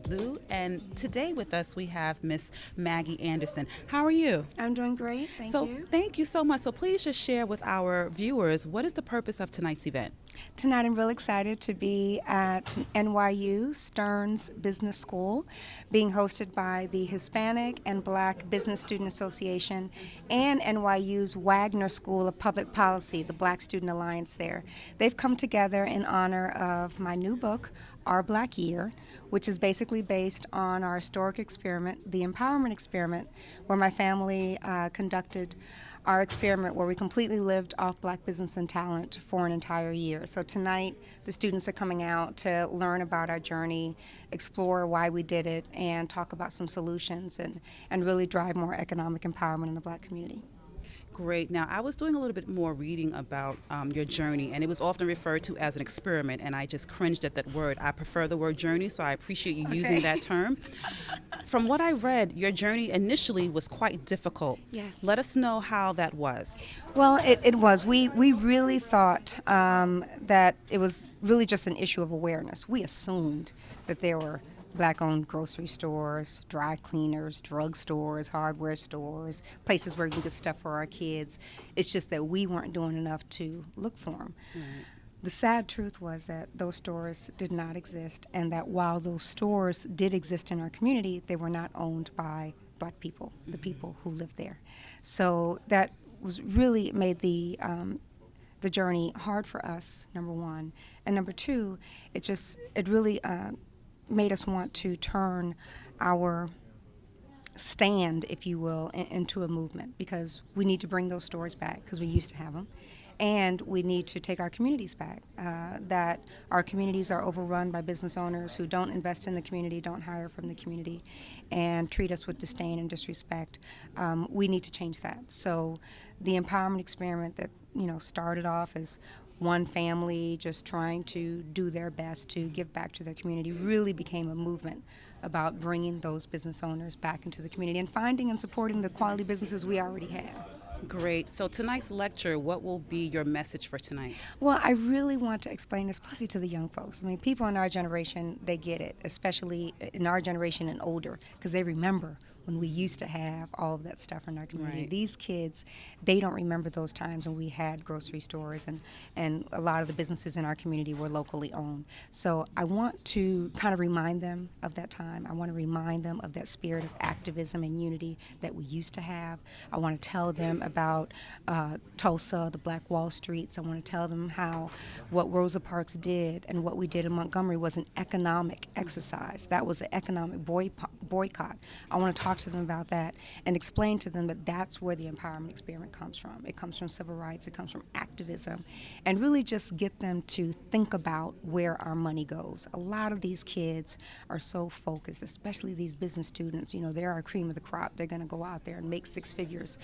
Blue, and today with us we have Miss Maggie Anderson. How are you? I'm doing great, thank you. Thank you so much. So please just share with our viewers, what is the purpose of tonight's event? Tonight I'm really excited to be at NYU Stern's Business School, being hosted by the Hispanic and Black Business Student Association and NYU's Wagner School of Public Policy, the Black Student Alliance there. They've come together in honor of my new book, Our Black Year, which is basically based on our historic experiment, the empowerment experiment, where my family conducted our experiment where we completely lived off black business and talent for an entire year. So tonight, the students are coming out to learn about our journey, explore why we did it, and talk about some solutions and really drive more economic empowerment in the black community. Great. Now, I was doing a little bit more reading about your journey, and it was often referred to as an experiment, and I just cringed at that word. I prefer the word journey, so I appreciate you using that term. From what I read, your journey initially was quite difficult. Yes. Let us know how that was. Well, it was. We really thought that it was really just an issue of awareness. We assumed that there were black-owned grocery stores, dry cleaners, drug stores, hardware stores, places where we can get stuff for our kids. It's just that we weren't doing enough to look for them. Right. The sad truth was that those stores did not exist, and that while those stores did exist in our community, they were not owned by black people, the people who lived there. So that was really made the journey hard for us, number one. And number two, it really made us want to turn our stand, if you will, into a movement, because we need to bring those stores back because we used to have them, and we need to take our communities back. That our communities are overrun by business owners who don't invest in the community, don't hire from the community, and treat us with disdain and disrespect. We need to change that. So the empowerment experiment that started off as one family just trying to do their best to give back to their community really became a movement about bringing those business owners back into the community and finding and supporting the quality businesses we already have. Great. So tonight's lecture, what will be your message for tonight? Well, I really want to explain this, especially to the young folks. I mean, people in our generation, they get it, especially in our generation and older, because they remember when we used to have all of that stuff in our community. Right. These kids, they don't remember those times when we had grocery stores and a lot of the businesses in our community were locally owned. So I want to kind of remind them of that time. I want to remind them of that spirit of activism and unity that we used to have. I want to tell them about Tulsa, the Black Wall Streets. I want to tell them how what Rosa Parks did and what we did in Montgomery was an economic exercise. That was an economic boycott. I want to talk to them about that and explain to them that that's where the empowerment experiment comes from. It comes from civil rights, it comes from activism, and really just get them to think about where our money goes. A lot of these kids are so focused, especially these business students. They're our cream of the crop. They're going to go out there and make six figures.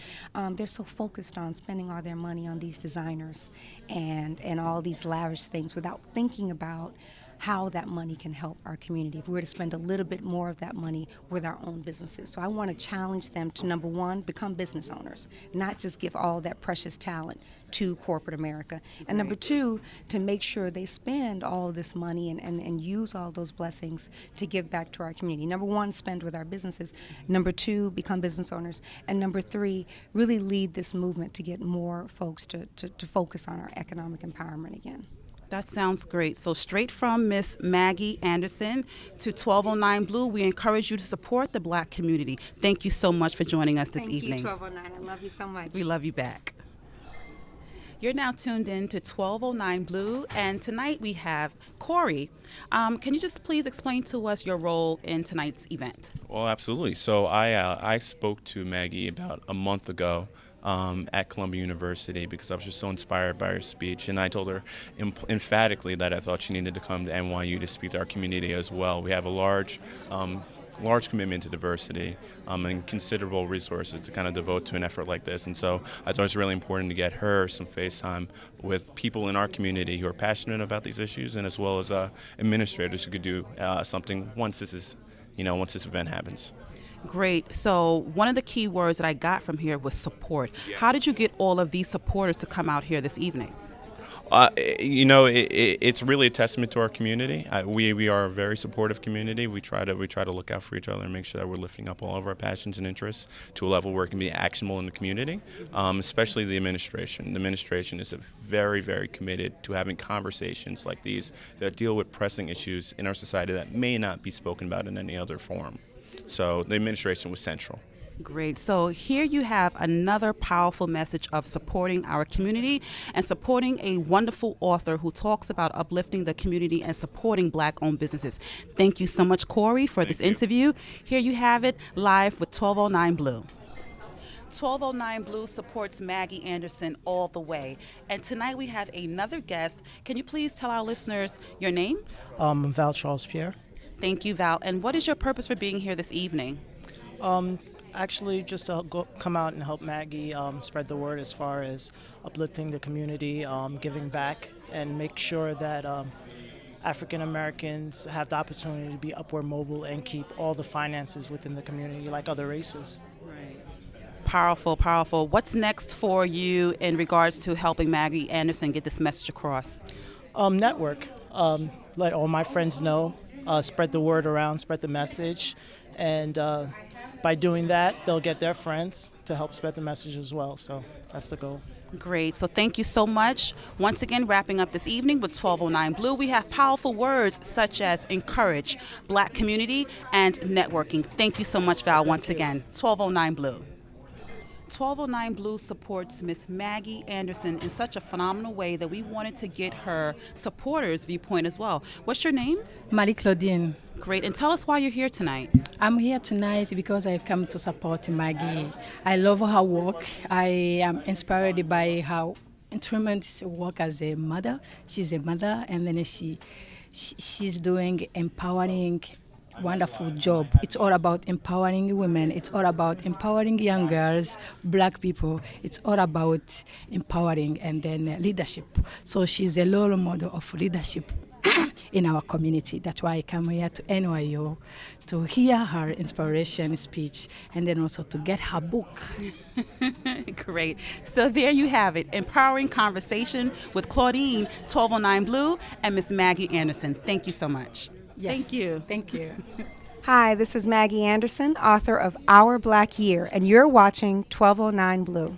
They're so focused on spending all their money on these designers and all these lavish things without thinking about how that money can help our community if we were to spend a little bit more of that money with our own businesses. So I want to challenge them to, number one, become business owners, not just give all that precious talent to corporate America. And number two, to make sure they spend all this money and use all those blessings to give back to our community. Number one, spend with our businesses. Number two, become business owners. And number three, really lead this movement to get more folks to focus on our economic empowerment again. That sounds great. So straight from Miss Maggie Anderson to 1209 Blue, we encourage you to support the black community. Thank you so much for joining us this evening. Thank you, 1209. I love you so much. We love you back. You're now tuned in to 1209 Blue, and tonight we have Corey. Can you just please explain to us your role in tonight's event? Well, absolutely. So I spoke to Maggie about a month ago at Columbia University because I was just so inspired by her speech, and I told her emphatically that I thought she needed to come to NYU to speak to our community as well. We have a large commitment to diversity and considerable resources to kind of devote to an effort like this. And so I thought it was really important to get her some face time with people in our community who are passionate about these issues, and as well as administrators who could do something once this is once this event happens. Great. So one of the key words that I got from here was support. How did you get all of these supporters to come out here this evening? It's really a testament to our community. We are a very supportive community. We try to look out for each other and make sure that we're lifting up all of our passions and interests to a level where it can be actionable in the community, especially the administration. The administration is very, very committed to having conversations like these that deal with pressing issues in our society that may not be spoken about in any other forum. So the administration was central. Great. So here you have another powerful message of supporting our community and supporting a wonderful author who talks about uplifting the community and supporting Black-owned businesses. Thank you so much, Corey, for this interview. Here you have it, live with 1209 Blue. 1209 Blue supports Maggie Anderson all the way. And tonight we have another guest. Can you please tell our listeners your name? I'm Val Charles Pierre. Thank you, Val. And what is your purpose for being here this evening? Actually, just to come out and help Maggie spread the word as far as uplifting the community, giving back, and make sure that African Americans have the opportunity to be upward mobile and keep all the finances within the community like other races. Right. Powerful, powerful. What's next for you in regards to helping Maggie Anderson get this message across? Network. Let all my friends know, spread the word around, spread the message, and by doing that, they'll get their friends to help spread the message as well. So that's the goal. Great. So thank you so much. Once again, wrapping up this evening with 1209 Blue, we have powerful words such as encourage, Black community, and networking. Thank you so much, Val, once again. 1209 Blue. 1209 Blue supports Miss Maggie Anderson in such a phenomenal way that we wanted to get her supporters' viewpoint as well. What's your name? Marie-Claudine. Great. And tell us why you're here tonight. I'm here tonight because I've come to support Maggie. I love her work. I am inspired by how tremendous work as a mother. She's a mother, and then she's doing empowering wonderful job. It's all about empowering women. It's all about empowering young girls, Black people. It's all about empowering and then leadership. So she's a role model of leadership in our community. That's why I come here to NYU to hear her inspiration speech and then also to get her book. Great. So there you have it, empowering conversation with Claudine, 1209 Blue, and Miss Maggie Anderson. Thank you so much. Yes. Thank you. Thank you. Hi, this is Maggie Anderson, author of Our Black Year, and you're watching 1209 Blue.